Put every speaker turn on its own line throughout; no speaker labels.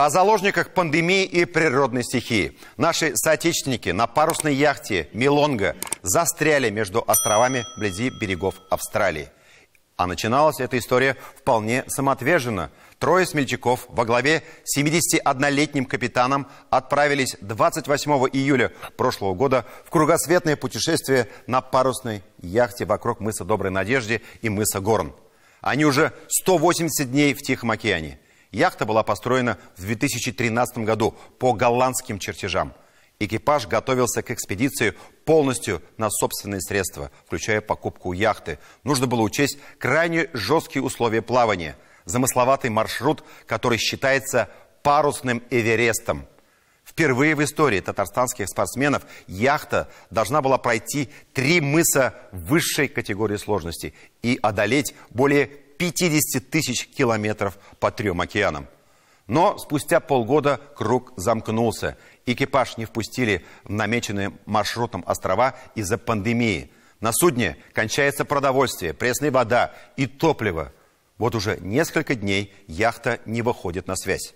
О заложниках пандемии и природной стихии. Наши соотечественники на парусной яхте «Милонга» застряли между островами вблизи берегов Австралии. А начиналась эта история вполне самоотверженно. Трое смельчаков во главе с 71-летним капитаном отправились 28 июля прошлого года в кругосветное путешествие на парусной яхте вокруг мыса Доброй Надежды и мыса Горн. Они уже 180 дней в Тихом океане. Яхта была построена в 2013 году по голландским чертежам. Экипаж готовился к экспедиции полностью на собственные средства, включая покупку яхты. Нужно было учесть крайне жесткие условия плавания, замысловатый маршрут, который считается парусным Эверестом. Впервые в истории татарстанских спортсменов яхта должна была пройти 3 мыса высшей категории сложности и одолеть более 50 тысяч километров по 3 океанам. Но спустя полгода круг замкнулся. Экипаж не впустили в намеченные маршрутом острова из-за пандемии. На судне кончается продовольствие, пресная вода и топливо. Вот уже несколько дней яхта не выходит на связь.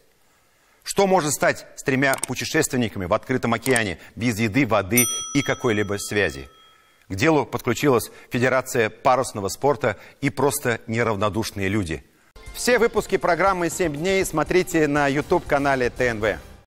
Что может стать с 3 путешественниками в открытом океане без еды, воды и какой-либо связи? К делу подключилась Федерация парусного спорта и просто неравнодушные люди. Все выпуски программы «7 дней» смотрите на YouTube-канале ТНВ.